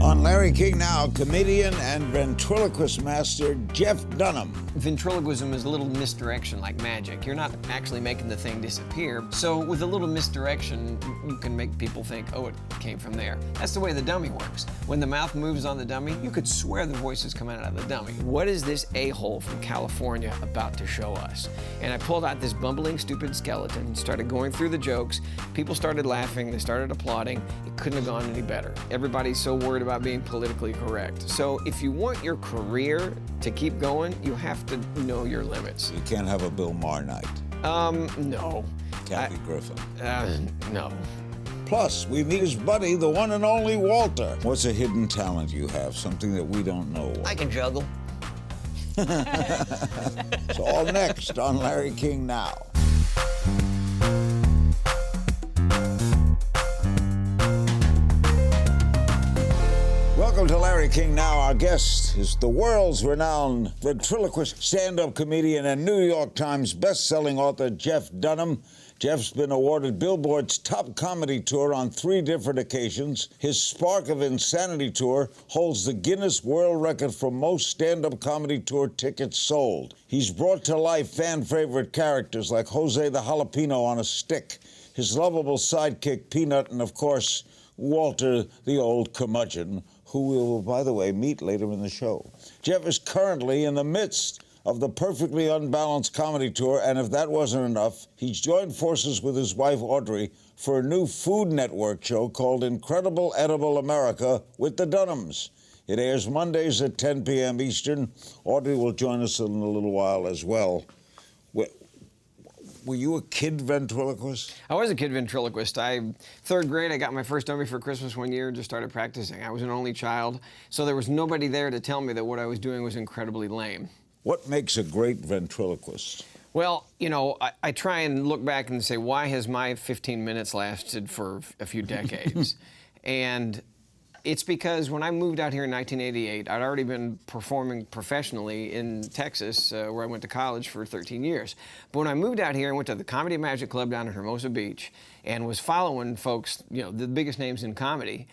On Larry King Now, comedian and ventriloquist master Jeff Dunham. Ventriloquism is a little misdirection like magic. You're not actually making the thing disappear. So with a little misdirection, you can make people think, oh, it came from there. That's the way the dummy works. When the mouth moves on the dummy, you could swear the voice is coming out of the dummy. What is this a-hole from California about to show us? And I pulled out this bumbling, stupid skeleton, started going through the jokes. People started laughing, they started applauding. It couldn't have gone any better. Everybody's so worried about being politically correct. So if you want your career to keep going, you have to know your limits. You can't have a Bill Maher night. No. Kathy Griffin. No. Plus, we meet his buddy, the one and only Walter. What's a hidden talent you have? Something that we don't know? I can juggle. It's all next on Larry King Now. Welcome to Larry King Now. Our guest is the world's renowned ventriloquist, stand-up comedian, and New York Times best-selling author Jeff Dunham. Jeff's been awarded Billboard's top comedy tour on 3 different occasions. His Spark of Insanity tour holds the Guinness World Record for most stand-up comedy tour tickets sold. He's brought to life fan-favorite characters like Jose the Jalapeno on a Stick, his lovable sidekick Peanut, and, of course, Walter the Old Curmudgeon, who we will, by the way, meet later in the show. Jeff is currently in the midst of the Perfectly Unbalanced comedy tour, and if that wasn't enough, he's joined forces with his wife, Audrey, for a new Food Network show called Incredible Edible America with the Dunhams. It airs Mondays at 10 p.m. Eastern. Audrey will join us in a little while as well. Were you a kid ventriloquist? I was a kid ventriloquist. Third grade, I got my first dummy for Christmas one year and just started practicing. I was an only child, so there was nobody there to tell me that what I was doing was incredibly lame. What makes a great ventriloquist? Well, you know, I try and look back and say, why has my 15 minutes lasted for a few decades? And it's because when I moved out here in 1988, I'd already been performing professionally in Texas, where I went to college for 13 years. But when I moved out here, I went to the Comedy Magic Club down in Hermosa Beach and was following folks, you know, the biggest names in comedy.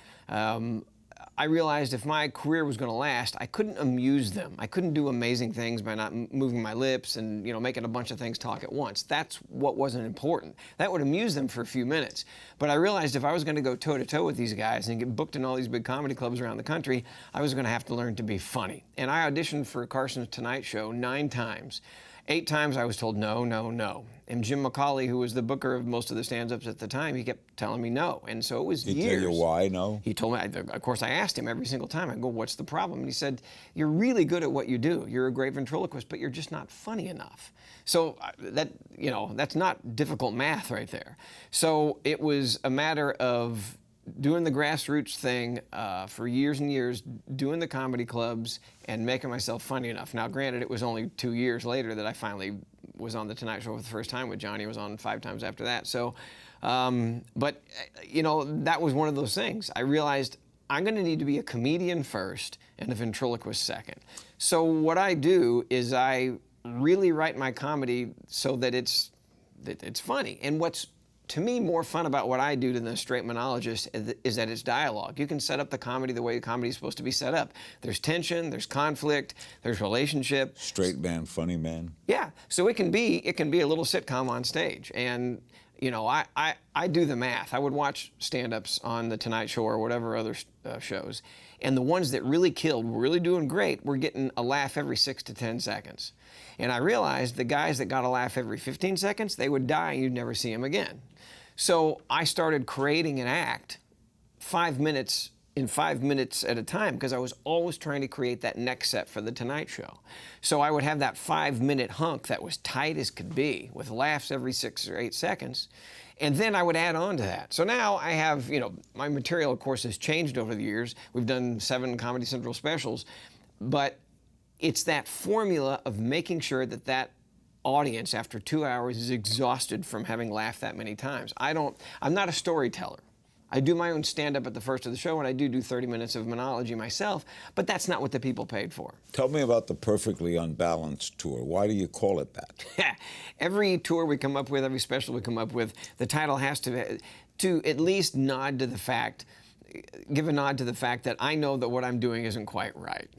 I realized if my career was going to last, I couldn't amuse them. I couldn't do amazing things by not moving my lips and, you know, making a bunch of things talk at once. That's what wasn't important. That would amuse them for a few minutes. But I realized if I was going to go toe-to-toe with these guys and get booked in all these big comedy clubs around the country, I was going to have to learn to be funny. And I auditioned for Carson's Tonight Show 9 times. 8 times I was told no, no, no. And Jim McCauley, who was the booker of most of the stand-ups at the time, he kept telling me no. And so it was years. Did he tell you why no? He told me, of course I asked him every single time. I go, what's the problem? And he said, you're really good at what you do. You're a great ventriloquist, but you're just not funny enough. So that, you know, that's not difficult math right there. So it was a matter of doing the grassroots thing for years and years, doing the comedy clubs and making myself funny enough. Now, granted, it was only 2 years later that I finally was on the Tonight Show for the first time with Johnny. I was on 5 times after that. So, but, you know, that was one of those things. I realized I'm going to need to be a comedian first and a ventriloquist second. So what I do is I really write my comedy so that it's funny. And what's to me, more fun about what I do than the straight monologist is that it's dialogue. You can set up the comedy the way the comedy is supposed to be set up. There's tension, there's conflict, there's relationship. Straight man, funny man. Yeah, so it can be a little sitcom on stage. And, you know, I do the math. I would watch stand-ups on The Tonight Show or whatever other shows, and the ones that really killed, were really doing great, were getting a laugh every 6 to 10 seconds. And I realized the guys that got a laugh every 15 seconds, they would die and you'd never see them again. So I started creating an act 5 minutes in 5 minutes at a time because I was always trying to create that next set for The Tonight Show. So I would have that 5-minute hunk that was tight as could be with laughs every 6 or 8 seconds. And then I would add on to that. So now I have, you know, my material, of course, has changed over the years. We've done 7 Comedy Central specials, but it's that formula of making sure that that audience after 2 hours is exhausted from having laughed that many times. I'm not a storyteller. I do my own stand-up at the first of the show, and I do 30 minutes of monology myself, but that's not what the people paid for. Tell me about the Perfectly Unbalanced tour. Why do you call it that? Every tour we come up with, every special we come up with, the title has to at least nod to the fact give a nod to the fact that I know that what I'm doing isn't quite right.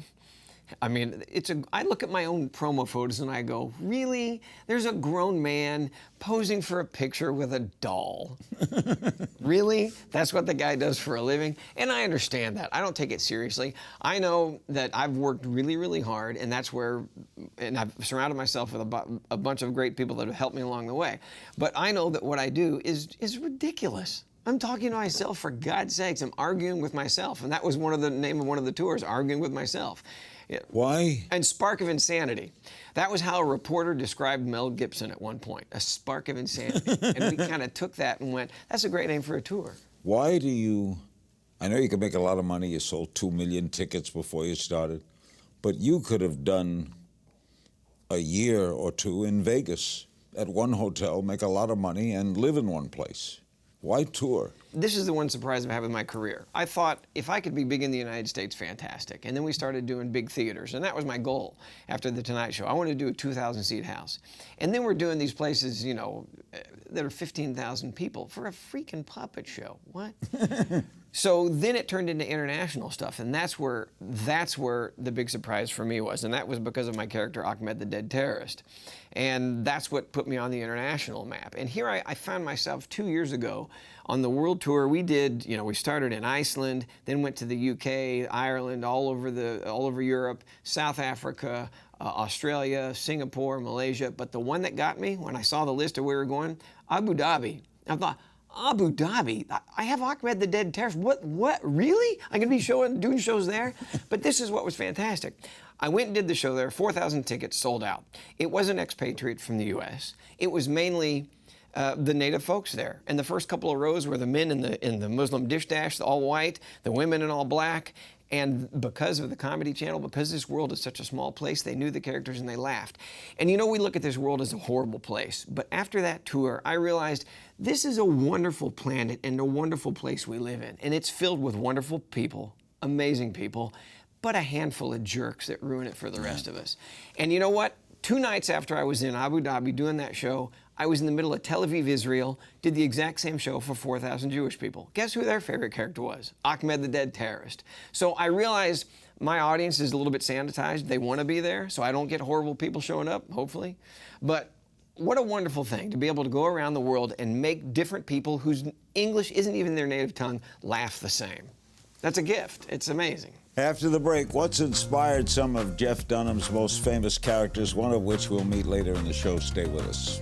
I mean, I look at my own promo photos and I go, really? There's a grown man posing for a picture with a doll. Really? That's what the guy does for a living? And I understand that. I don't take it seriously. I know that I've worked really, really hard, and and I've surrounded myself with a bunch of great people that have helped me along the way. But I know that what I do is ridiculous. I'm talking to myself, for God's sakes. I'm arguing with myself. And that was the name of one of the tours, Arguing with Myself. Why? And Spark of Insanity. That was how a reporter described Mel Gibson at one point, a spark of insanity. And we kind of took that and went, that's a great name for a tour. Why do you, I know you could make a lot of money, you sold 2 million tickets before you started, but you could have done a year or two in Vegas at one hotel, make a lot of money, and live in one place. Why tour? This is the one surprise I've had with my career. I thought if I could be big in the United States, fantastic. And then we started doing big theaters, and that was my goal after The Tonight Show. I wanted to do a 2,000-seat house. And then we're doing these places, you know, that are 15,000 people for a freaking puppet show. What? So then it turned into international stuff, and that's where the big surprise for me was, and that was because of my character, Achmed the Dead Terrorist. And that's what put me on the international map. And here I found myself 2 years ago on the world tour. We did, you know, we started in Iceland, then went to the UK, Ireland, all over Europe, South Africa, Australia, Singapore, Malaysia. But the one that got me when I saw the list of where we were going, Abu Dhabi. I thought, Abu Dhabi? I have Achmed the Dead Terrorist. What? Really? I'm going to be doing shows there? But this is what was fantastic. I went and did the show there. 4,000 tickets sold out. It wasn't expatriates from the U.S. It was mainly the native folks there. And the first couple of rows were the men in the Muslim dish dash, all white, the women in all black. And because of the Comedy Channel, because this world is such a small place, they knew the characters and they laughed. And you know, we look at this world as a horrible place. But after that tour, I realized this is a wonderful planet and a wonderful place we live in. And it's filled with wonderful people, amazing people, but a handful of jerks that ruin it for the rest of us. And you know what? 2 nights after I was in Abu Dhabi doing that show, I was in the middle of Tel Aviv, Israel, did the exact same show for 4,000 Jewish people. Guess who their favorite character was? Achmed the Dead Terrorist. So I realized my audience is a little bit sanitized. They want to be there, so I don't get horrible people showing up, hopefully. But what a wonderful thing to be able to go around the world and make different people whose English isn't even their native tongue laugh the same. That's a gift. It's amazing. After the break, what's inspired some of Jeff Dunham's most famous characters, one of which we'll meet later in the show. Stay with us.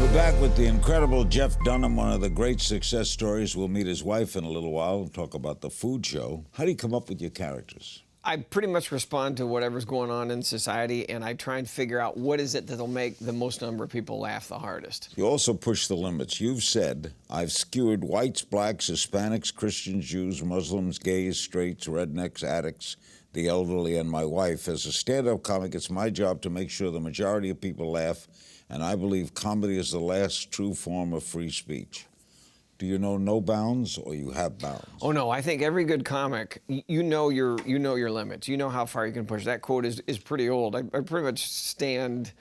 We're back with the incredible Jeff Dunham, one of the great success stories. We'll meet his wife in a little while and talk about the food show. How do you come up with your characters? I pretty much respond to whatever's going on in society, and I try and figure out what is it that'll make the most number of people laugh the hardest. You also push the limits. You've said, I've skewered whites, blacks, Hispanics, Christians, Jews, Muslims, gays, straights, rednecks, addicts, the elderly, and my wife. As a stand-up comic, it's my job to make sure the majority of people laugh, and I believe comedy is the last true form of free speech. Do you know no bounds, or you have bounds? Oh no, I think every good comic, you know your limits. You know how far you can push. That quote is pretty old. I pretty much stand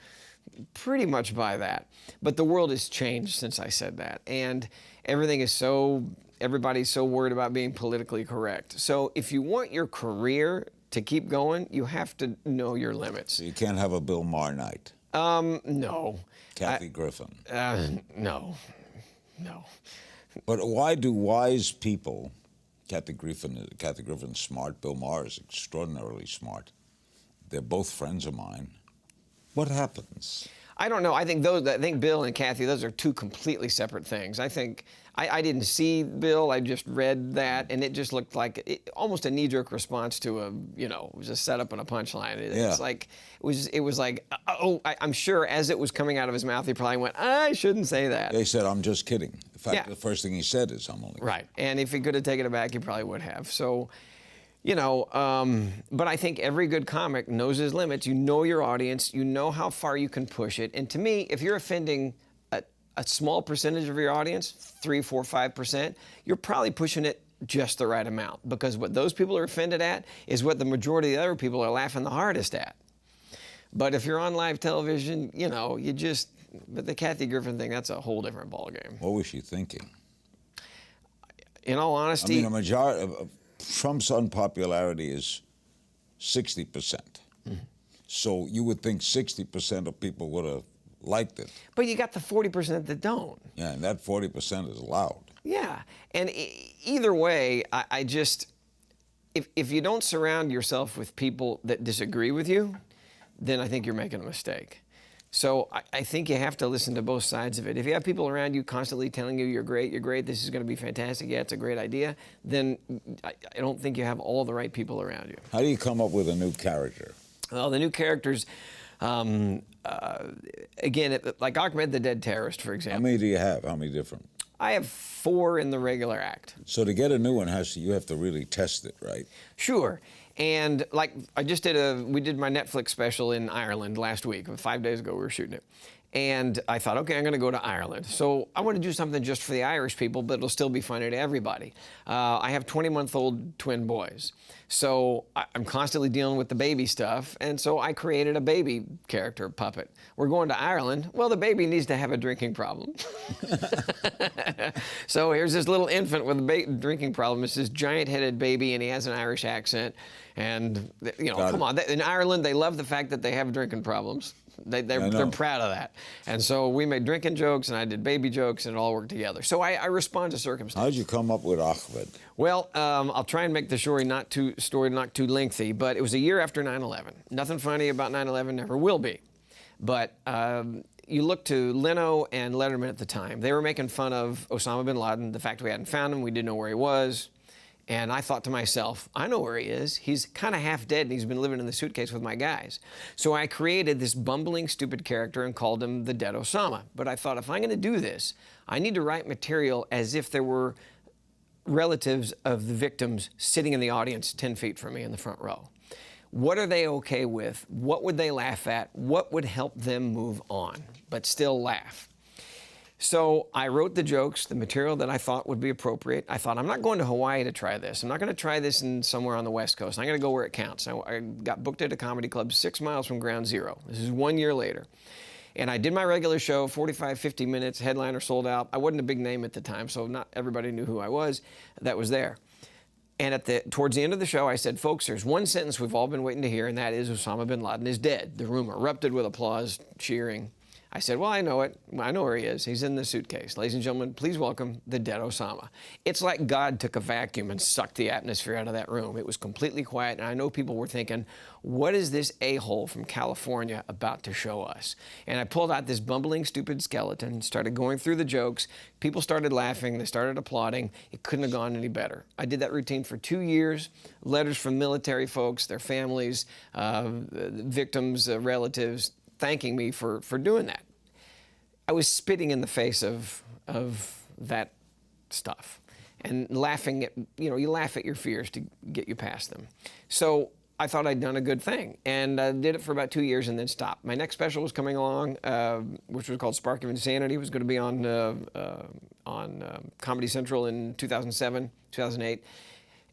pretty much by that. But the world has changed since I said that, and everybody's so worried about being politically correct. So if you want your career to keep going, you have to know your limits. So you can't have a Bill Maher night? No. Kathy Griffin? No. But why do wise people, Kathy Griffin's smart, Bill Maher is extraordinarily smart. They're both friends of mine. What happens? I don't know. I think Bill and Kathy, those are two completely separate things. I think I didn't see Bill. I just read that, and it just looked like almost a knee-jerk response to it was a setup and a punchline. It's like it was like, I'm sure as it was coming out of his mouth, he probably went, I shouldn't say that. They said, I'm just kidding. In fact, the first thing he said is, I'm only kidding. Right. And if he could have taken it back, he probably would have. So, but I think every good comic knows his limits. You know your audience. You know how far you can push it. And to me, if you're offending a small percentage of your audience, 3, 4, 5%, you're probably pushing it just the right amount. Because what those people are offended at is what the majority of the other people are laughing the hardest at. But if you're on live television, but the Kathy Griffin thing, that's a whole different ballgame. What was she thinking? in all honesty, I mean, a majority of Trump's unpopularity is 60%. So you would think 60% of people would have liked it. but you got the 40% that don't. Yeah, and that 40% is loud. Yeah, and either way, I just, if you don't surround yourself with people that disagree with you, then I think you're making a mistake. So I think you have to listen to both sides of it. If you have people around you constantly telling you you're great, this is going to be fantastic, yeah, it's a great idea, then I don't think you have all the right people around you. How do you come up with a new character? Well, the new characters, again, like Achmed the Dead Terrorist, for example. How many do you have? How many different? I have 4 in the regular act. So to get a new one, you have to really test it, right? Sure. And like we did my Netflix special in Ireland last week. 5 days ago we were shooting it. And I thought, okay, I'm going to go to Ireland. So I want to do something just for the Irish people, but it'll still be funny to everybody. I have 20-month-old twin boys. So I'm constantly dealing with the baby stuff. And so I created a baby character puppet. We're going to Ireland. Well, the baby needs to have a drinking problem. So here's this little infant with a drinking problem. It's this giant-headed baby, and he has an Irish accent. And, you know, come on. In Ireland, they love the fact that they have drinking problems. They're proud of that. And so we made drinking jokes, and I did baby jokes, and it all worked together. So I respond to circumstances. How did you come up with Achmed? Well, I'll try and make the story not too lengthy, but it was a year after 9/11. Nothing funny about 9/11, never will be. But you look to Leno and Letterman at the time. They were making fun of Osama bin Laden, the fact we hadn't found him, we didn't know where he was. And I thought to myself, I know where he is. He's kind of half dead, and he's been living in the suitcase with my guys. So I created this bumbling, stupid character and called him the Dead Osama. But I thought, if I'm going to do this, I need to write material as if there were relatives of the victims sitting in the audience 10 feet from me in the front row. What are they okay with? What would they laugh at? What would help them move on, but still laugh? So I wrote the jokes, the material that I thought would be appropriate. I thought, I'm not going to Hawaii to try this. I'm not going to try this in somewhere on the West Coast. I'm going to go where it counts. I got booked at a comedy club 6 miles from Ground Zero. This is 1 year later. And I did my regular show, 45, 50 minutes, headliner sold out. I wasn't a big name at the time, so not everybody knew who I was that was there. And towards the end of the show, I said, folks, there's one sentence we've all been waiting to hear, and that is Osama bin Laden is dead. The room erupted with applause, cheering. I said, well, I know it. I know where he is. He's in the suitcase. Ladies and gentlemen, please welcome the Dead Osama. It's like God took a vacuum and sucked the atmosphere out of that room. It was completely quiet, and I know people were thinking, what is this a-hole from California about to show us? And I pulled out this bumbling, stupid skeleton, started going through the jokes. People started laughing. They started applauding. It couldn't have gone any better. I did that routine for 2 years. Letters from military folks, their families, victims, relatives, thanking me for doing that. I was spitting in the face of that stuff and laughing at, you laugh at your fears to get you past them. So I thought I'd done a good thing, and did it for about 2 years and then stopped. My next special was coming along, which was called Spark of Insanity. It was going to be on Comedy Central in 2007, 2008.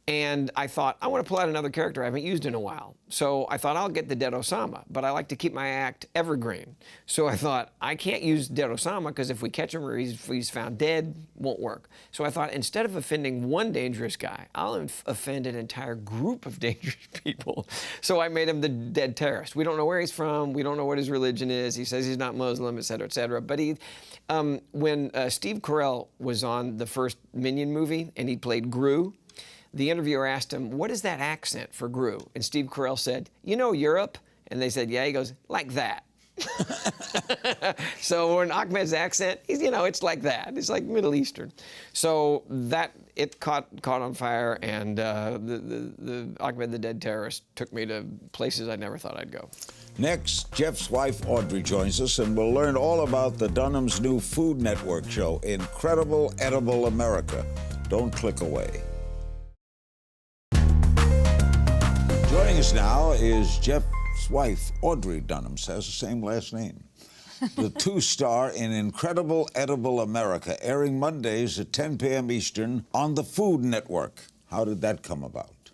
And I thought, I want to pull out another character I haven't used in a while. So I thought, I'll get the Dead Osama, but I like to keep my act evergreen. So I thought, I can't use Dead Osama because if we catch him or he's found dead, won't work. So I thought, instead of offending one dangerous guy, I'll offend an entire group of dangerous people. So I made him the Dead Terrorist. We don't know where he's from. We don't know what his religion is. He says he's not Muslim, et cetera, et cetera. But when Steve Carell was on the first Minion movie and he played Gru, the interviewer asked him, what is that accent for Gru? And Steve Carell said, you know Europe? And they said, yeah. He goes, like that. So when Achmed's accent, it's like that. It's like Middle Eastern. So it caught on fire, and the Achmed the Dead Terrorist took me to places I never thought I'd go. Next, Jeff's wife, Audrey, joins us, and we'll learn all about the Dunham's new Food Network show, Incredible Edible America. Don't click away. Joining us now is Jeff's wife, Audrey Dunham, has the same last name. The two-star in Incredible Edible America, airing Mondays at 10 p.m. Eastern on the Food Network. How did that come about?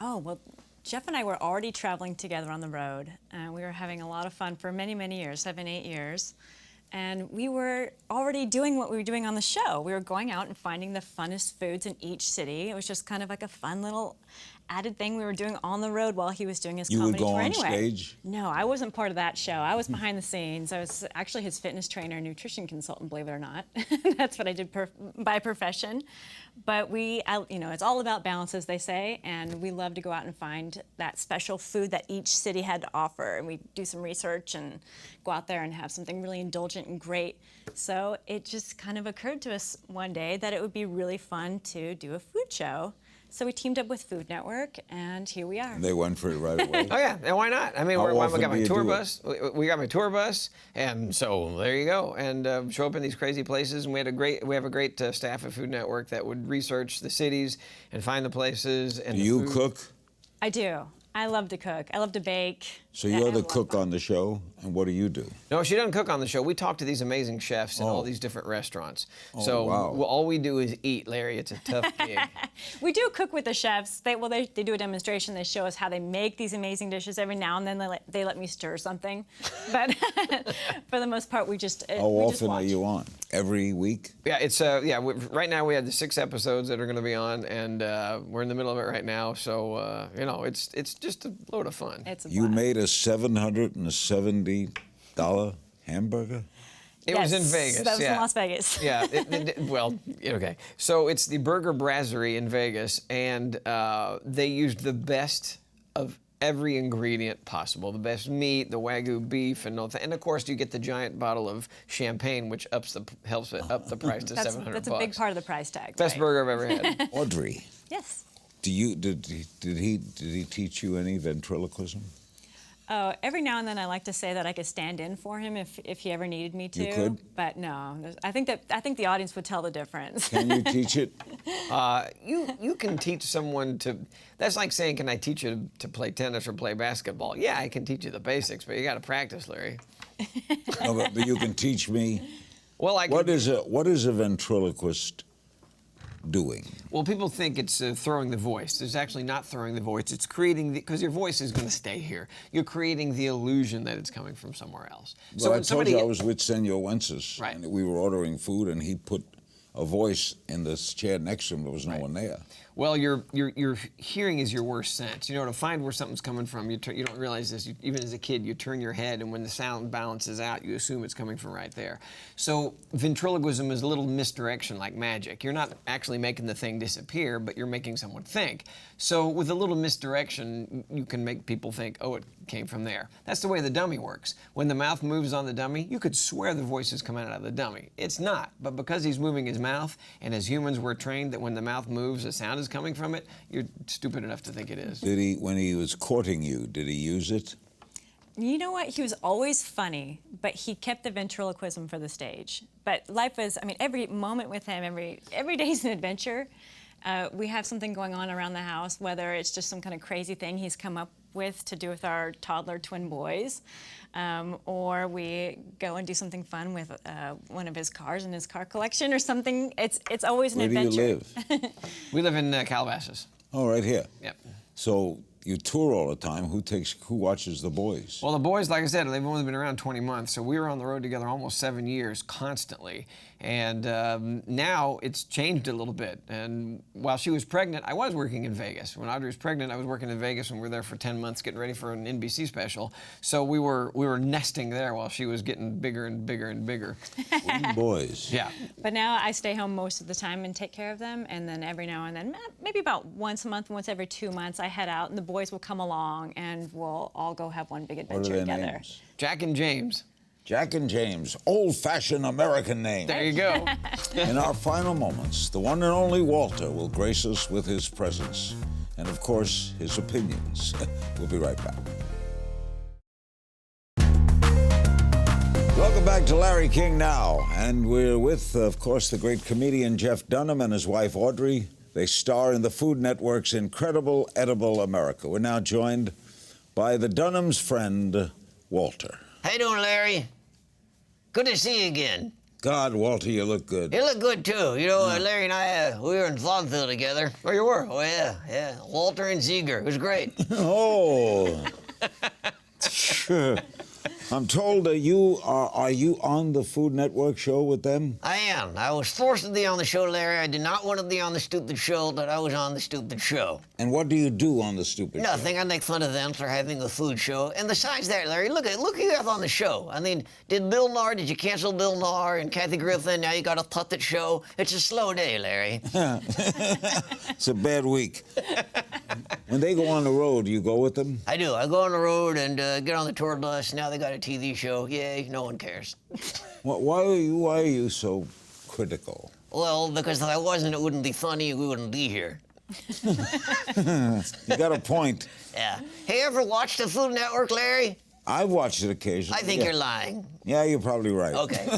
Oh, well, Jeff and I were already traveling together on the road. We were having a lot of fun for many, many years, 7, 8 years. and we were already doing what we were doing on the show. We were going out and finding the funnest foods in each city. It was just kind of like a fun little added thing we were doing on the road while he was doing his comedy tour anyway. You would go on stage? No, I wasn't part of that show. I was behind the scenes. I was actually his fitness trainer and nutrition consultant, believe it or not. That's what I did by profession. But you know, it's all about balance, as they say, and we love to go out and find that special food that each city had to offer. And we do some research and go out there and have something really indulgent and great. So it just kind of occurred to us one day that it would be really fun to do a food show. So we teamed up with Food Network, and here we are. And they went for it right away. Oh yeah, and why not? I mean, How we often got do my you tour do it? bus. We got my tour bus, and so there you go. And show up in these crazy places. And we have a great staff at Food Network that would research the cities and find the places. And Do the you food. cook? I do. I love to cook. I love to bake. So you're I the love cook fun. on the show, and what do you do? No, she doesn't cook on the show. We talk to these amazing chefs in all Oh. these different restaurants. Oh, So wow. all we do is eat, Larry. It's a tough gig. We do cook with the chefs. They do a demonstration. They show us how they make these amazing dishes. Every now and then they let me stir something. But for the most part, we just How often are you on? Every week? Yeah, it's right now we have the 6 episodes that are going to be on, and we're in the middle of it right now. So you know, it's just a load of fun. It's a You blast. made a $770 hamburger? It was in Yes, Vegas. That was yeah. in Las Vegas. Yeah. Well, okay. So it's the Burger Brasserie in Vegas, and they used the best of every ingredient possible. The best meat, the Wagyu beef, and of course you get the giant bottle of champagne, which helps it up the price to $700. That's a big part of the price tag. Best right? burger I've ever had. Audrey, Yes. did he teach you any ventriloquism? Oh, every now and then I like to say that I could stand in for him if he ever needed me to. You could? But no, I think the audience would tell the difference. Can you teach it? You can teach someone to. That's like saying, can I teach you to play tennis or play basketball? Yeah, I can teach you the basics, but you got to practice, Larry. No, but you can teach me. Well, What is a ventriloquist doing? Well, people think it's throwing the voice. It's actually not throwing the voice. It's creating because your voice is going to stay here. You're creating the illusion that it's coming from somewhere else. So I when told you I was with Senor Wences, Right. and we were ordering food, and he put a voice in this chair next to him. There was no one there. Well, your hearing is your worst sense. You know, to find where something's coming from, you don't realize this. Even as a kid, you turn your head, and when the sound balances out, you assume it's coming from right there. So ventriloquism is a little misdirection like magic. You're not actually making the thing disappear, but you're making someone think. So with a little misdirection, you can make people think, oh, it came from there. That's the way the dummy works. When the mouth moves on the dummy, you could swear the voice is coming out of the dummy. It's not, but because he's moving his mouth, and as humans we're trained that when the mouth moves, a sound is coming from it, you're stupid enough to think it is. Did he, when he was courting you, did he use it? You know what? He was always funny, but he kept the ventriloquism for the stage. But life is, I mean, every moment with him, every day's an adventure. We have something going on around the house, whether it's just some kind of crazy thing he's come up with to do with our toddler twin boys, or we go and do something fun with one of his cars in his car collection or something. It's always an Where adventure. do you live? We live in Calabasas. Oh, right here. Yep. So you tour all the time. Who watches the boys? Well, the boys, like I said, they've only been around 20 months, so we were on the road together almost 7 years constantly. And now it's changed a little bit. And while she was pregnant, I was working in Vegas. When Audrey was pregnant, I was working in Vegas, and we were there for 10 months getting ready for an NBC special. So we were nesting there while she was getting bigger and bigger and bigger. Twin boys. Yeah. But now I stay home most of the time and take care of them, and then every now and then, maybe about once a month, once every 2 months, I head out, and the boys will come along, and we'll all go have one big What are adventure their together. names? Jack and James. Jack and James, old-fashioned American names. There you go. In our final moments, the one and only Walter will grace us with his presence and, of course, his opinions. We'll be right back. Welcome back to Larry King Now, and we're with, of course, the great comedian Jeff Dunham and his wife Audrey. They star in the Food Network's incredible Edible America. We're now joined by the Dunham's friend, Walter. How you doing, Larry? Good to see you again. God, Walter, you look good. You look good, too. You know, Larry and I, we were in Vaudeville together. Oh, you were? Oh, yeah. Walter and Ziegler. It was great. Oh. I'm told that are you on the Food Network show with them? I am. I was forced to be on the show, Larry. I did not want to be on the stupid show, but I was on the stupid show. And what do you do on the stupid show? Nothing. I make fun of them for having a food show. And besides that, Larry, look who you have on the show. I mean, did you cancel Bill Maher and Kathy Griffin? Now you got a puppet show. It's a slow day, Larry. It's a bad week. When they go on the road, you go with them? I do. I go on the road and get on the tour bus. Now they got a TV show. Yay, no one cares. Why are you so critical? Well, because if I wasn't, it wouldn't be funny. We wouldn't be here. You got a point. Yeah. Hey, ever watched the Food Network, Larry? I've watched it occasionally. I think yeah. you're lying. Yeah, you're probably right. Okay.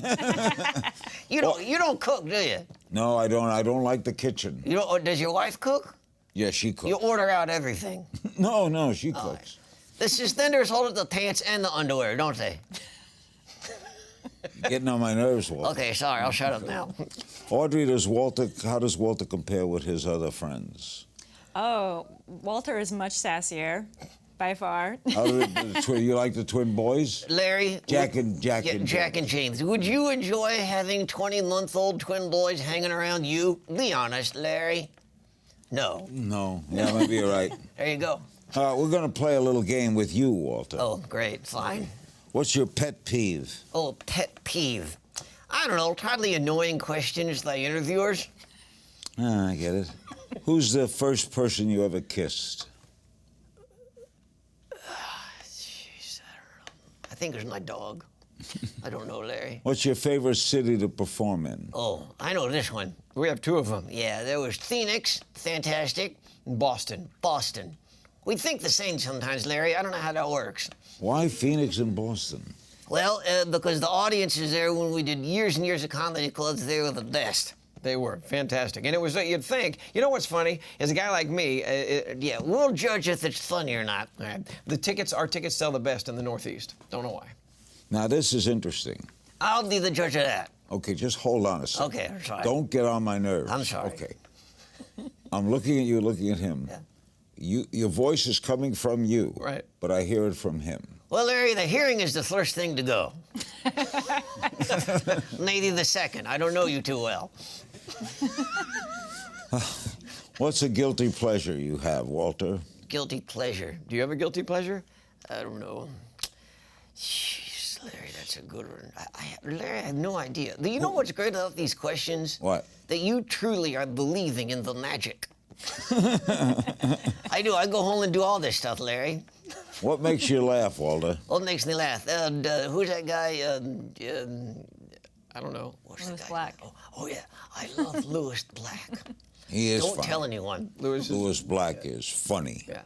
You don't cook, do you? No, I don't. I don't like the kitchen. You don't. Does your wife cook? Yeah, she cooks. You order out everything. No, she cooks. The suspenders hold the pants and the underwear, don't they? You're getting on my nerves, Walter. Okay, sorry. I'll shut up now. Audrey, how does Walter compare with his other friends? Oh, Walter is much sassier, by far. You like the twin boys? Larry. Jack and James. Would you enjoy having 20-month-old twin boys hanging around you? Be honest, Larry. No. No. Yeah, maybe you're right. There you go. We're going to play a little game with you, Walter. Oh, great. Fine. What's your pet peeve? Oh, pet peeve. I don't know. Totally annoying questions by interviewers. I get it. Who's the first person you ever kissed? Jeez, I don't know. I think it was my dog. I don't know, Larry. What's your favorite city to perform in? Oh, I know this one. We have two of them. Yeah, there was Phoenix, fantastic. Boston. Boston. We think the same sometimes, Larry. I don't know how that works. Why Phoenix and Boston? Well, because the audiences there, when we did years and years of comedy clubs, they were the best. They were fantastic. And it was, you'd think, you know what's funny? As a guy like me, Yeah, we'll judge if it's funny or not. our tickets sell the best in the Northeast. Don't know why. Now, this is interesting. I'll be the judge of that. Okay, just hold on a second. Okay, I'm sorry. Don't get on my nerves. I'm sorry. Okay. I'm looking at you, looking at him. Yeah. Your voice is coming from you. Right. But I hear it from him. Well, Larry, the hearing is the first thing to go. Maybe the second. I don't know you too well. What's a guilty pleasure you have, Walter? Guilty pleasure. Do you have a guilty pleasure? I don't know. Jeez, Larry, that's a good one. Larry, I have no idea. Do you know what's great about these questions? What? That you truly are believing in the magic. I do. I go home and do all this stuff, Larry. What makes you laugh, Walter? What makes me laugh? Who's that guy? I don't know. What's Louis the guy? Black. Oh, yeah. I love Louis Black. He is Don't funny. tell anyone. Louis Black is funny. Yeah.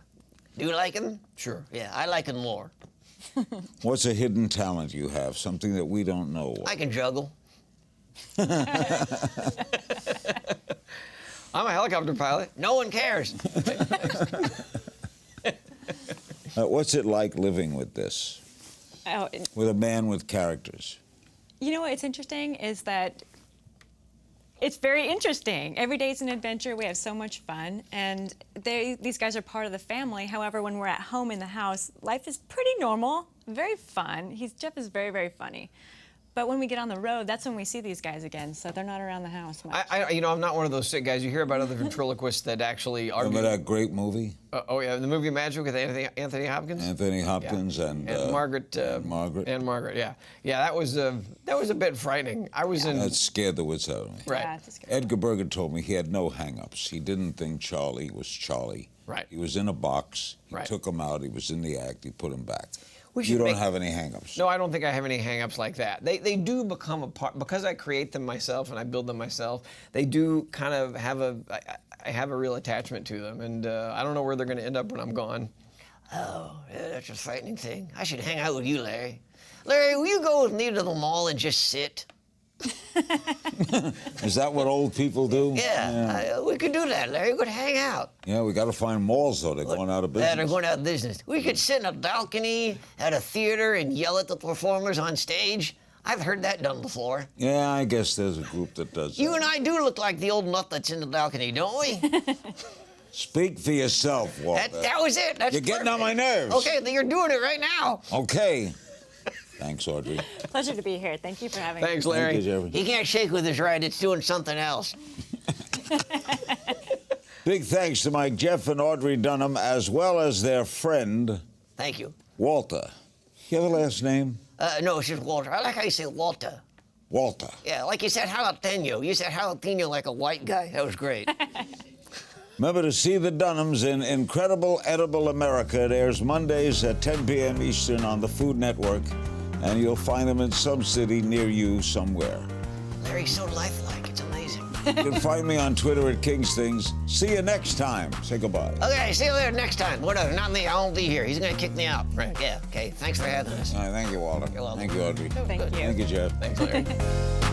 Do you like him? Sure. Yeah, I like him more. What's a hidden talent you have? Something that we don't know. I can juggle. I'm a helicopter pilot. No one cares. What's it like living with this? Oh, With a man with characters? you know what's interesting is that it's very interesting. Every day's an adventure. We have so much fun, and these guys are part of the family. However, when we're at home in the house, life is pretty normal, very fun. Jeff is very, very funny. But when we get on the road, that's when we see these guys again, so they're not around the house much. I'm not one of those sick guys. You hear about other ventriloquists that actually argue. Remember that great movie? Oh yeah, the movie Magic with Anthony Hopkins. Anthony Hopkins and Margaret. Margaret. And Margaret. Yeah, yeah. That was a bit frightening. I was in. That scared the wits out of me. Right. Yeah, it's a scary- Edgar Berger told me he had no hang-ups. He didn't think Charlie was Charlie. Right. He was in a box. He Right. took him out. He was in the act. He put him back. We should You don't make- have any hang-ups. No, I don't think I have any hang-ups like that. They do become a part, because I create them myself and I build them myself, they do kind of have I have a real attachment to them, and I don't know where they're going to end up when I'm gone. Oh, yeah, that's a frightening thing. I should hang out with you, Larry. Larry, will you go with me to the mall and just sit? Is that what old people do? Yeah, we could do that, Larry. We could hang out. Yeah, we got to find malls, though. They're going out of business. Yeah, they're going out of business. We could sit in a balcony at a theater and yell at the performers on stage. I've heard that done before. Yeah, I guess there's a group that does that. You and I do look like the old nut that's in the balcony, don't we? Speak for yourself, Walter. That was it. That's You're getting on my perfect. nerves. Okay, then you're doing it right now. Okay. Thanks, Audrey. Pleasure to be here. Thank you for having me. Thanks, Larry. Thank you, Jeffrey. He can't shake with his right. It's doing something else. Big thanks to my Jeff and Audrey Dunham, as well as their friend, Thank you. Walter. You have a last name? No, it's just Walter. I like how you say Walter. Walter. Yeah, like you said jalapeno. You said jalapeno like a white guy. That was great. Remember to see the Dunhams in Incredible Edible America. It airs Mondays at 10 p.m. Eastern on the Food Network, and you'll find them in some city near you somewhere. Larry's so lifelike. It's amazing. You can find me on Twitter at Kingstings. See you next time. Say goodbye. Okay, see you later next time. Whatever, not me. I won't be here. He's going to kick me out. Right. Yeah, okay. Thanks for having us. All right, thank you, Walter. You're welcome. Thank you, Audrey. Thank you. Thank you, Jeff. Thanks, Larry.